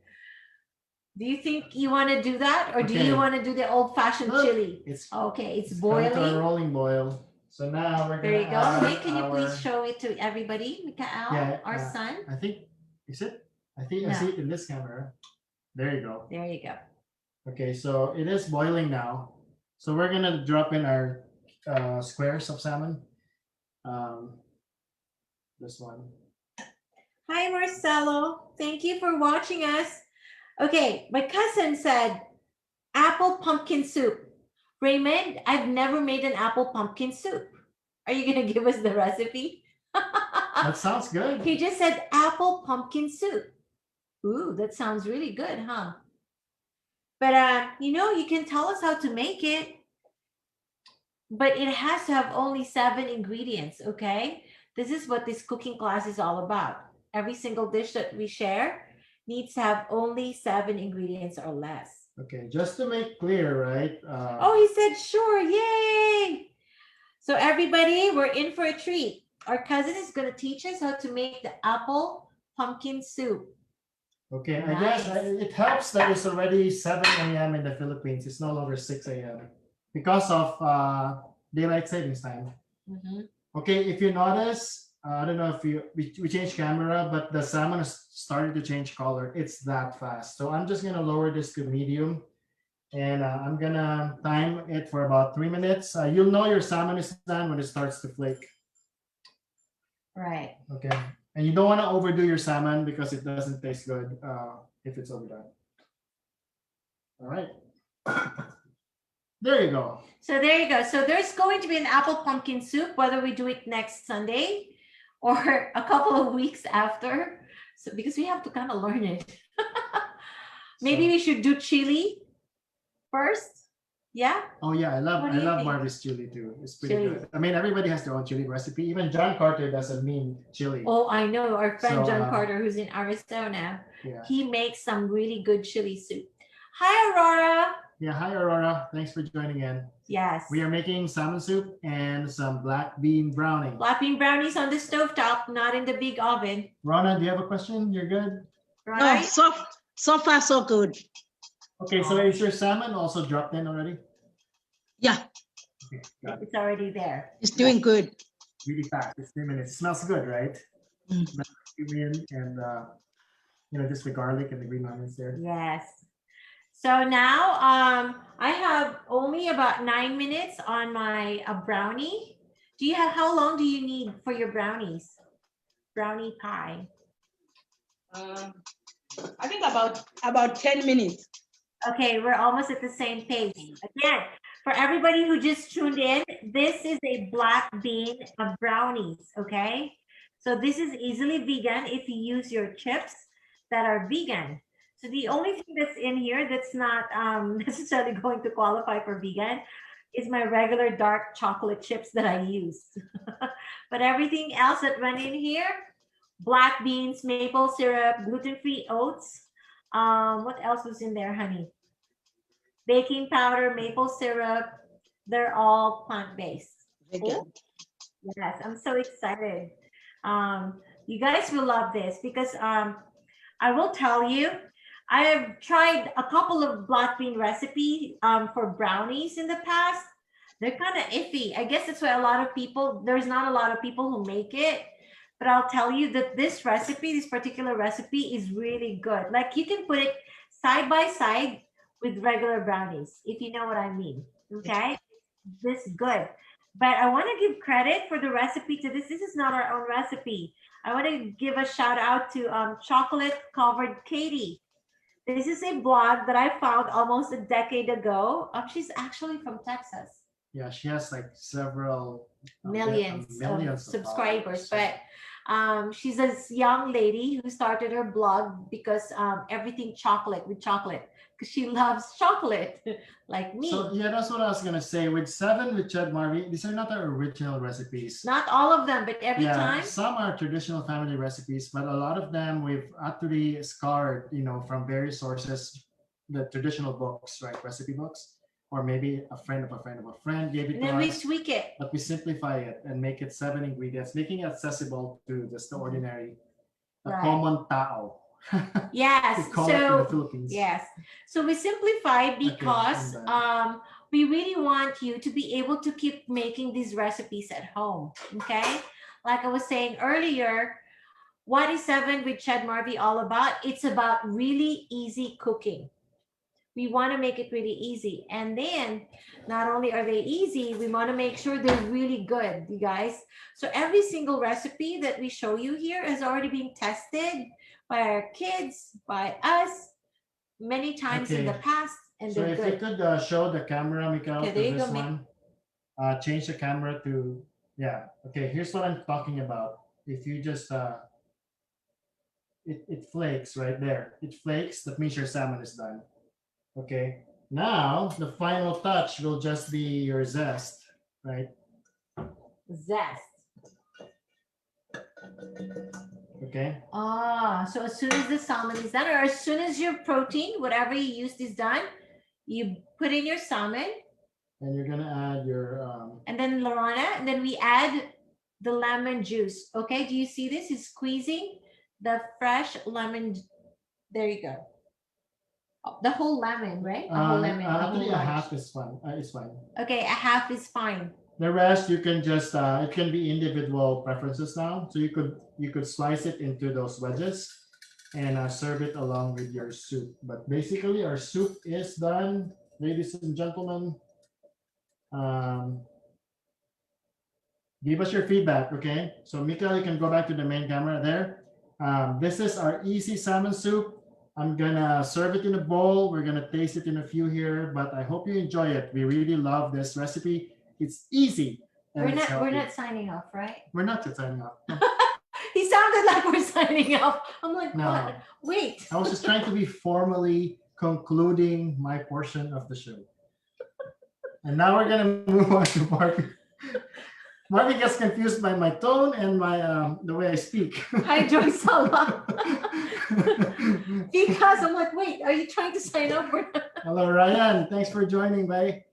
Do you think you want to do that, or do you Okay. want to do the old-fashioned Look, chili? it's Okay, it's come to a boiling. rolling boil. So now we're There gonna you go. add Nick, can you please our show it to everybody? Mikael, yeah. our son. I think is it? I think I No. see it in this camera. There you go. There you go. Okay, so it is boiling now. So we're gonna drop in our squares of salmon. Um, this one. Hi, Marcelo. Thank you for watching us. Okay, my cousin said apple pumpkin soup. Raymond, I've never made an apple pumpkin soup. Are you going to give us the recipe? That sounds good. He just said apple pumpkin soup. Ooh, that sounds really good, huh? But you can tell us how to make it, but it has to have only 7 ingredients, okay? This is what this cooking class is all about. Every single dish that we share needs to have only 7 ingredients or less. Okay, just to make clear, right? Oh, he said sure. Yay! So everybody, we're in for a treat. Our cousin is going to teach us how to make the apple pumpkin soup. Okay, I guess Nice. it helps that it's already 7 a.m. in the Philippines. It's no longer 6 a.m. because of daylight savings time. Mhm. Okay, if you notice, I don't know if we changed camera, but the salmon has started to change color. It's that fast. So I'm just gonna lower this to medium, and I'm gonna time it for about 3 minutes. You'll know your salmon is done when it starts to flake. Right. Okay, and you don't want to overdo your salmon because it doesn't taste good if it's overdone. All right. There you go. So there you go. So there's going to be an apple pumpkin soup, whether we do it next Sunday or a couple of weeks after. So because we have to kind of learn it. Maybe we should do chili first. Yeah. Oh yeah, I love What do you think? Marvie's chili too. It's pretty Chili. good. I mean, everybody has their own chili recipe. Even John Carter does a mean chili. Oh, I know. Our friend So, John Carter, who's in Arizona, Yeah. he makes some really good chili soup. Hi, Aurora. Yeah. Hi, Aurora. Thanks for joining in. Yes. We are making salmon soup and some black bean brownie. Black bean brownies on the stovetop, not in the big oven. Rona, do you have a question? You're good. No, Right? so far so good. Okay. So is your salmon also dropped in already? Yeah, Okay. Got it. It's already there. it's doing good. Really fast. It's 3 minutes. It smells good, right? Mm. Smells cumin and just the garlic and the green onions there. Yes. So now I have only about 9 minutes on my brownie. How long do you need for your brownies? Brownie pie. I think about 10 minutes. Okay, we're almost at the same pace. Again, for everybody who just tuned in, this is a black bean of brownies, okay? So this is easily vegan if you use your chips that are vegan. So the only thing that's in here that's not necessarily going to qualify for vegan is my regular dark chocolate chips that I use. But everything else that went in here, black beans, maple syrup, gluten-free oats. What else was in there, honey? Baking powder, maple syrup. They're all plant-based. Vegan. Yes, I'm so excited. You guys will love this because I will tell you, I have tried a couple of black bean recipes for brownies in the past. They're kind of iffy. I guess that's why there's not a lot of people who make it. But I'll tell you that this particular recipe is really good. Like you can put it side by side with regular brownies, if you know what I mean. Okay, this good. But I want to give credit for the recipe to this. This is not our own recipe. I want to give a shout out to Chocolate Covered Katie. This is a blog that I found almost a decade ago. She's actually from Texas. Yeah, she has like several Millions of subscribers, followers. but she's a young lady who started her blog because everything chocolate because she loves chocolate like me. So yeah, that's what I was gonna say. With 7 with Chad Marvie, these are not our original recipes. Not all of them, but every time. Some are traditional family recipes, but a lot of them we've actually scarred, from various sources, the traditional books, right, recipe books, or maybe a friend of a friend of a friend gave it And to then we us. tweak it. But we simplify it and make it 7 ingredients, making it accessible to just the ordinary, a Right. common tao. Yes. We call it in the So Philippines. yes. So we simplify because I'm done. we really want you to be able to keep making these recipes at home. Okay. Like I was saying earlier, what is 7 with Chad Marvie all about? It's about really easy cooking. We want to make it really easy. And then not only are they easy, we want to make sure they're really good, you guys. So every single recipe that we show you here has already been tested by our kids, by us, many times in the Okay. past, and So they're if you good. could show the camera, Mikael, Okay, to there you this go, Mick. one. Change the camera to, yeah. Okay, here's what I'm talking about. If you just, it flakes right there. It flakes, that means your salmon is done. Okay. Now, the final touch will just be your zest, right? Zest. Okay. So as soon as the salmon is done, or as soon as your protein, whatever you used is done, you put in your salmon. And you're gonna add your and then Lorana, and then we add the lemon juice. Okay, do you see this? He's squeezing the fresh lemon. There you go. Oh, the whole lemon, right? A whole lemon. actually a large. half is fine. It's fine. Okay, a half is fine. The rest you can just it can be individual preferences now. So you could slice it into those wedges and serve it along with your soup. But basically our soup is done, ladies and gentlemen. Give us your feedback, okay? So Mika, you can go back to the main camera there. This is our easy salmon soup. I'm gonna serve it in a bowl. We're gonna taste it in a few here, but I hope you enjoy it. We really love this recipe. It's easy. We're not signing off, right? We're not yet signing off. No. He sounded like we're signing off. I'm like, No. what? Wait. I was just trying to be formally concluding my portion of the show. And now we're gonna move on to Marvie. Marvie gets confused by my tone and my the way I speak. Hi, Joy Sala. Because I'm like, wait, are you trying to sign up for? Hello, Ryan. Thanks for joining, bye.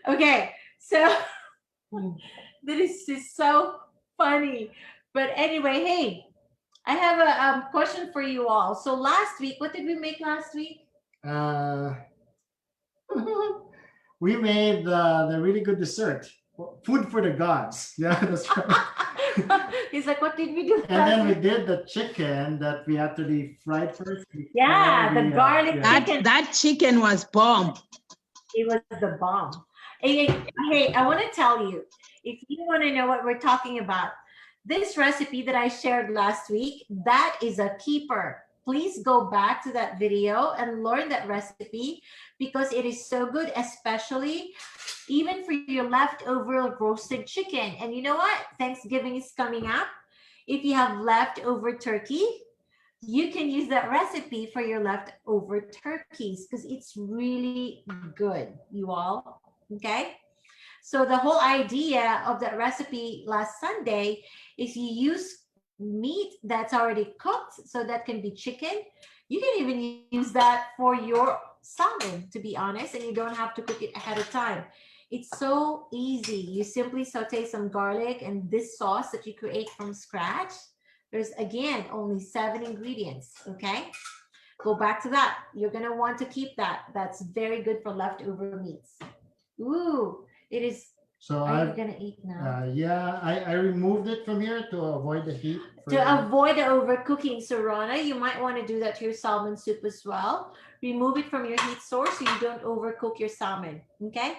Okay, so that is just so funny. But anyway, hey, I have a question for you all. So last week, what did we make last week? We made the really good dessert, food for the gods. Yeah, that's right. He's like, what did we do? And then we did the chicken that we actually fried first. Yeah, the garlic chicken. That chicken was bomb. It was the bomb. Hey, I want to tell you, if you want to know what we're talking about, this recipe that I shared last week, that is a keeper. Please go back to that video and learn that recipe because it is so good, especially even for your leftover roasted chicken. And you know what? Thanksgiving is coming up. If you have leftover turkey, you can use that recipe for your leftover turkeys because it's really good, you all. Okay. So the whole idea of that recipe last Sunday is you use meat that's already cooked. So that can be chicken. You can even use that for your salmon, to be honest, and you don't have to cook it ahead of time. It's so easy. You simply saute some garlic and this sauce that you create from scratch. There's, again, only 7 ingredients, okay? Go back to that. You're going to want to keep that. That's very good for leftover meats. Ooh, it is. So Are you going to eat now? Yeah, I removed it from here to avoid the heat. To avoid the overcooking, so Rana, you might want to do that to your salmon soup as well. Remove it from your heat source so you don't overcook your salmon, okay?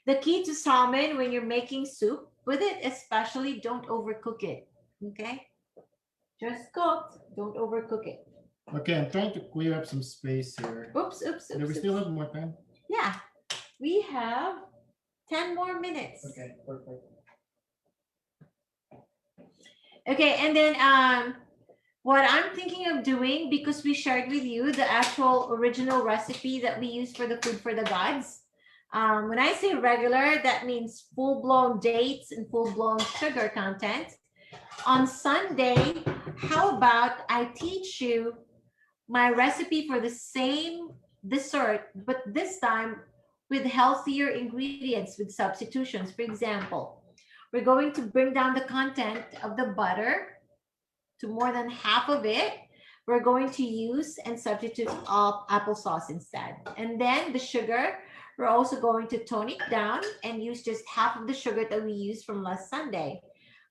The key to salmon when you're making soup with it, especially, don't overcook it, okay? Just cooked, don't overcook it. Okay, I'm trying to clear up some space here. Oops. Do we still have more time? Yeah, we have 10 more minutes. Okay, perfect. Okay, and then what I'm thinking of doing, because we shared with you the actual original recipe that we use for the food for the gods. When I say regular, that means full-blown dates and full-blown sugar content. On Sunday, how about I teach you my recipe for the same dessert, but this time with healthier ingredients, with substitutions. For example, we're going to bring down the content of the butter to more than half of it. We're going to use and substitute applesauce instead. And then the sugar, we're also going to tone it down and use just half of the sugar that we used from last Sunday,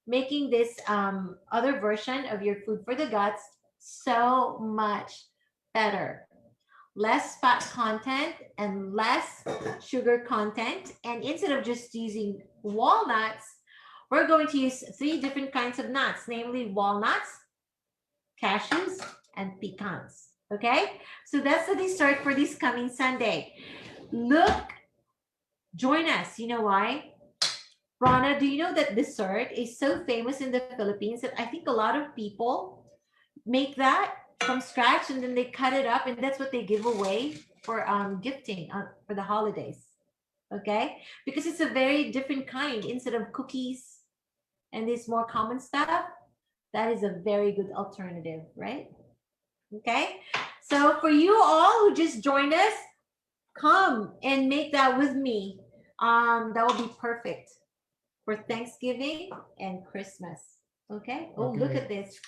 making this other version of your food for the guts so much better. Less fat content and less sugar content. And instead of just using walnuts, we're going to use 3 different kinds of nuts, namely walnuts, cashews, and pecans. Okay, so that's the dessert for this coming Sunday. Look, join us. You know why? Rana, do you know that dessert is so famous in the Philippines that I think a lot of people make that from scratch and then they cut it up and that's what they give away for gifting for the holidays. Okay, because it's a very different kind. Instead of cookies and this more common stuff, that is a very good alternative, right? Okay, so for you all who just joined us, come and make that with me. That will be perfect for Thanksgiving and Christmas. Okay. Oh, look Okay. at this.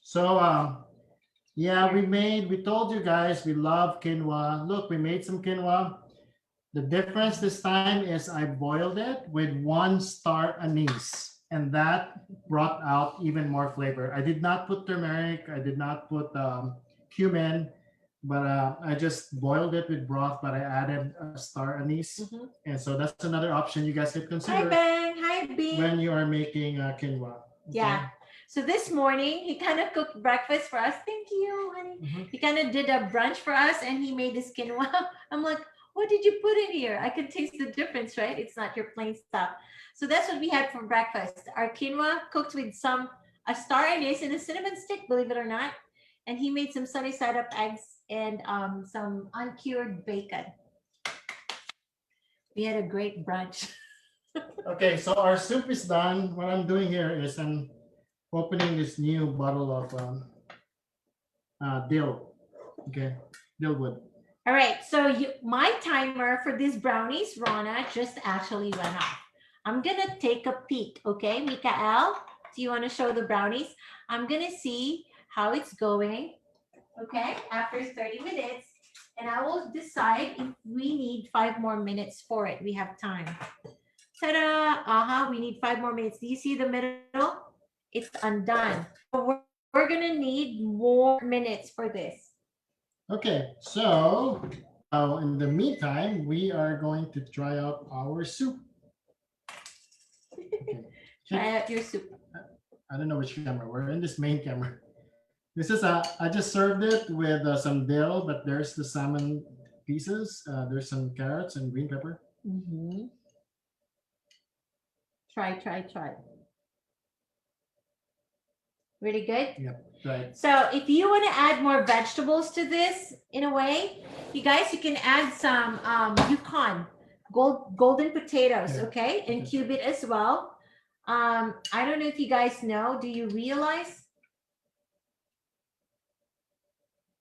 So yeah, we told you guys we love quinoa. Look, we made some quinoa. The difference this time is I boiled it with 1 star anise, and that brought out even more flavor. I did not put turmeric, I did not put cumin, but I just boiled it with broth, but I added a star anise. Mhm. And so that's another option you guys could Hi, consider Bang. Hi, Bean. when you are making quinoa. Okay? Yeah. So this morning he kind of cooked breakfast for us. Thank you, honey. Mhm. He kind of did a brunch for us, and he made this quinoa. I'm like, what did you put in here? I can taste the difference, right? It's not your plain stuff. So that's what we had for breakfast. Our quinoa cooked with a star anise and a cinnamon stick, believe it or not. And he made some sunny side up eggs and some uncured bacon. We had a great brunch. Okay, so our soup is done. What I'm doing here is I'm opening this new bottle of dill. Okay, dill wood. All right, so my timer for these brownies, Rana, just actually went off. I'm gonna take a peek, okay? Mikael, do you wanna show the brownies? I'm gonna see how it's going, okay, after 30 minutes, and I will decide if we need 5 more minutes for it. We have time. Ta-da, we need 5 more minutes. Do you see the middle? It's undone. We're gonna need more minutes for this. Okay, so in the meantime, we are going to try out our soup. Okay. Try out your soup. I don't know which camera. We're in this main camera. This is I just served it with some dill, but there's the salmon pieces. There's some carrots and green pepper. Mm-hmm. Try. Really good? Yep, right. So if you want to add more vegetables to this, in a way, you can add some Yukon golden potatoes, Yeah. okay? And cube it as well. I don't know if you guys know, do you realize?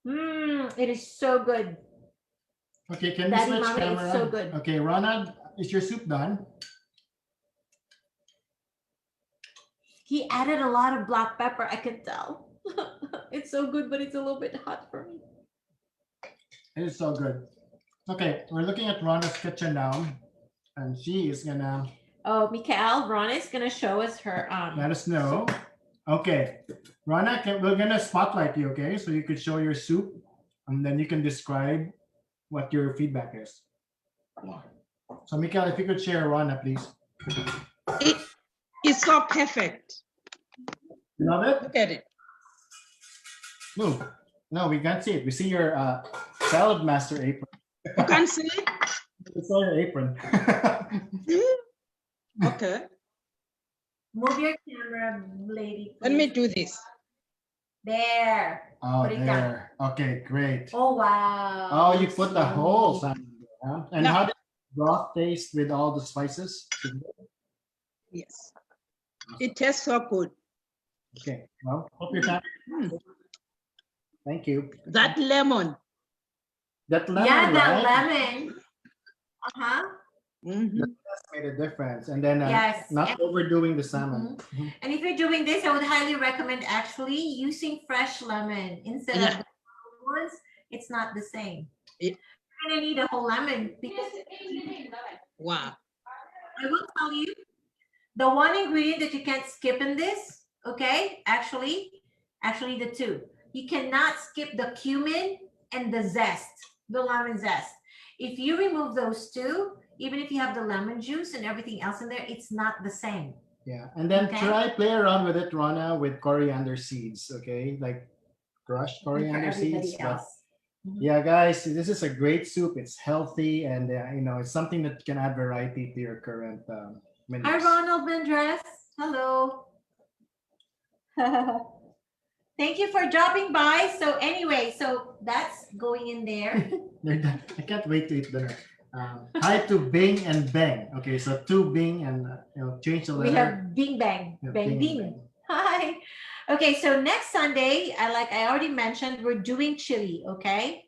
It is so good. Okay, can we Daddy, switch Mama, camera? it's so good. Okay, Ronald, is your soup done? He added a lot of black pepper, I can tell. It's so good, but it's a little bit hot for me. It is so good. Okay, we're looking at Ronald's kitchen now, and she is gonna Oh, Mikael, Rana is gonna show us her let us know. Okay, Rana, we're gonna spotlight you, okay? So you could show your soup, and then you can describe what your feedback is. Yeah. So, Mikael, if you could share Rana, please. It's so perfect. Love it? Look at it. No, we can't see it. We see your Saladmaster apron. You can see it? We saw your apron. Okay. Move your camera, lady. Let me please. do this. There. Oh, Put it down. there. Okay, great. Oh, wow. Oh, you put the whole salmon there, huh? And No. how did the broth taste with all the spices? Yes. It tastes so good. Okay, well, hope you're happy. Thank you. That lemon. That lemon, Yeah, that right? lemon. Uh-huh. Mhm. That's made a difference. And then Yes. not overdoing the salmon. Mhm. And if you're doing this, I would highly recommend actually using fresh lemon instead Yeah. of the ones. It's not the same. Yeah. You're gonna need a whole lemon because Wow. I will tell you the one ingredient that you can't skip in this, okay? Actually the two. You cannot skip the cumin and the zest, the lemon zest. If you remove those two, even if you have the lemon juice and everything else in there, it's not the same. Yeah. And then Okay. play around with it, Rona, with coriander seeds. Okay. Like crushed And for coriander everybody seeds. But else. Mhm. yeah, guys, this is a great soup. It's healthy, and it's something that can add variety to your current menus. Hi, Ronald Mendres. Hello. Thank you for dropping by. So anyway, so that's going in there. They're done. I can't wait to eat dinner. Hi to Bing and Bang. Okay, so to Bing and change the letter. We have Bing Bang. Yeah, Bang and Bing. Hi. Okay, so next Sunday, like I already mentioned, we're doing chili, okay?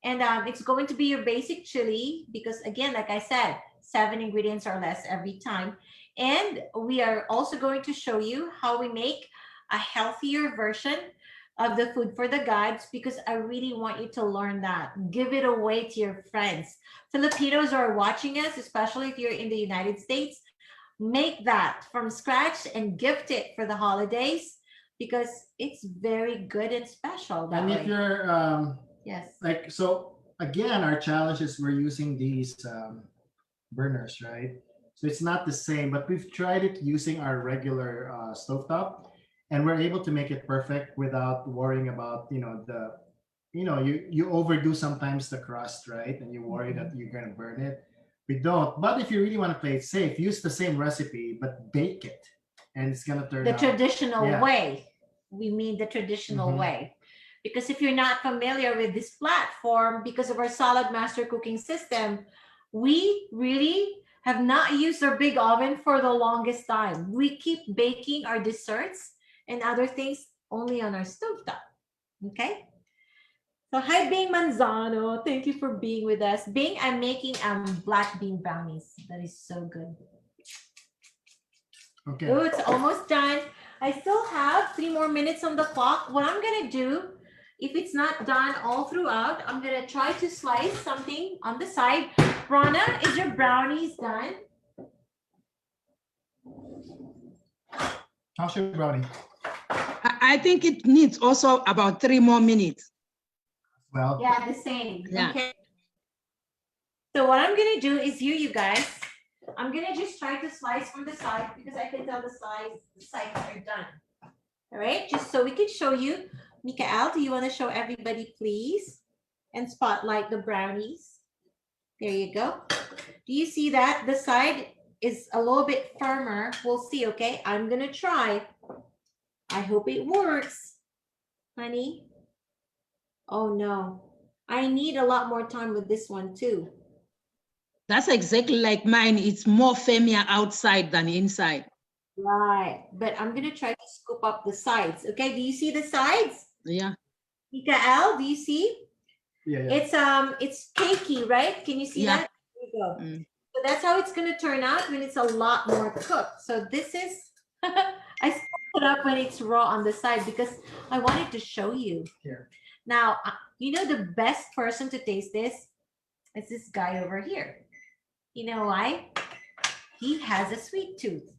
And it's going to be your basic chili because again, like I said, 7 ingredients or less every time. And we are also going to show you how we make a healthier version of the food for the gods because I really want you to learn that. Give it away to your friends. Filipinos are watching us, especially if you're in the United States. Make that from scratch and gift it for the holidays because it's very good and special. That And if way. you're Yes. like, so again, our challenge is we're using these burners, right? So it's not the same, but we've tried it using our regular stovetop, and we're able to make it perfect without worrying about you overdo sometimes the crust, right? And you worry that you're gonna burn it. We don't. But if you really want to play it safe, use the same recipe but bake it, and it's gonna turn The out. traditional Yeah. way. We mean the traditional Mhm. way. Because if you're not familiar with this platform, because of our Saladmaster cooking system, we really have not used our big oven for the longest time. We keep baking our desserts and other things only on our stovetop. Okay? So hi Bing Manzano. Thank you for being with us. Bing, I'm making black bean brownies. That is so good. Okay. Oh, it's almost done. I still have 3 more minutes on the clock. What I'm gonna do, if it's not done all throughout, I'm gonna try to slice something on the side. Rana, is your brownies done? How's your brownie? I think it needs also about 3 more minutes. Well, Yeah, the same. Yeah. Okay. So what I'm gonna do is here, you guys. I'm gonna just try to slice from the side because I can tell the sides are done. All right, just so we can show you. Mikael, do you want to show everybody, please? And spotlight the brownies. There you go. Do you see that? The side is a little bit firmer. We'll see, okay? I'm gonna try. I hope it works, honey. Oh no, I need a lot more time with this one too. That's exactly like mine. It's more firmer outside than inside. Right, but I'm gonna try to scoop up the sides. Okay, do you see the sides? Yeah. Mikael, do you see? yeah. It's cakey, right? Can you see Yeah. that? There you go. Mm. So that's how it's gonna turn out when it's a lot more cooked. So this is, I scoop it up when it's raw on the side because I wanted to show you. Here. Now, you know the best person to taste this is this guy over here. You know why? He has a sweet tooth.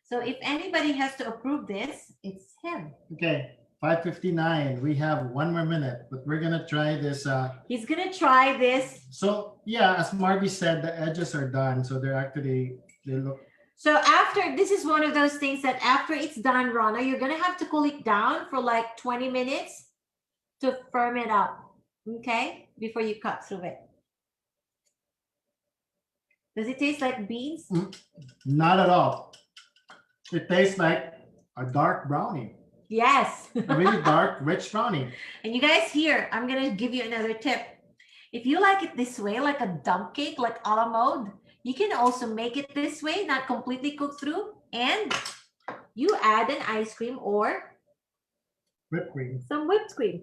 So if anybody has to approve this, it's him. Okay, 5:59. We have 1 more minute, but we're gonna try this. He's gonna try this. So yeah, as Marvie said, the edges are done, so they look. So after, this is one of those things that after it's done, Rana, you're gonna have to cool it down for like 20 minutes to firm it up, okay? Before you cut through it. Does it taste like beans? Not at all. It tastes like a dark brownie, Yes. a really dark, rich brownie. And you guys here, I'm gonna give you another tip. If you like it this way, like a dump cake, like a la mode, you can also make it this way, not completely cooked through, and you add an ice cream or Whipped cream. some whipped cream.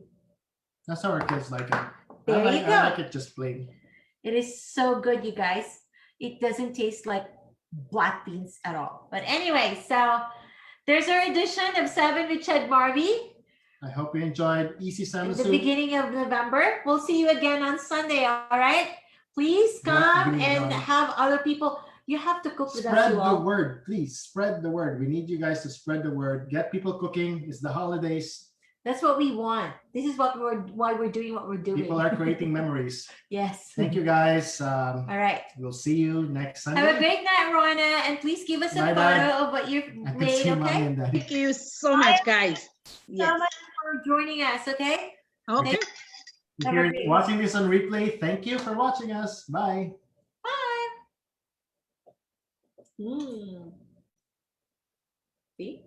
That's how our kids like it. There you go. I like it just plain. It is so good, you guys. it doesn't taste like black beans at all. But anyway, so there's our edition of 7 with Chad Marvie. I hope you enjoyed Easy In Salmon the Soup. beginning of November. We'll see you again on Sunday, all right? Please come and have other people. You have to cook with us, Spread you the all. word, please. Spread the word. We need you guys to spread the word. Get people cooking. It's the holidays. That's what we want. This is why we're doing what we're doing. People are creating memories. Yes. Thank you, guys. All right. We'll see you next Sunday. Have a great night, Rona, and please give us a Bye-bye. photo of what you've I can made, see Mommy okay? and Daddy. Thank you so much, guys. So Yes. much for joining us, okay? Okay. If you're watching this on replay, thank you for watching us. Bye. Bye. See?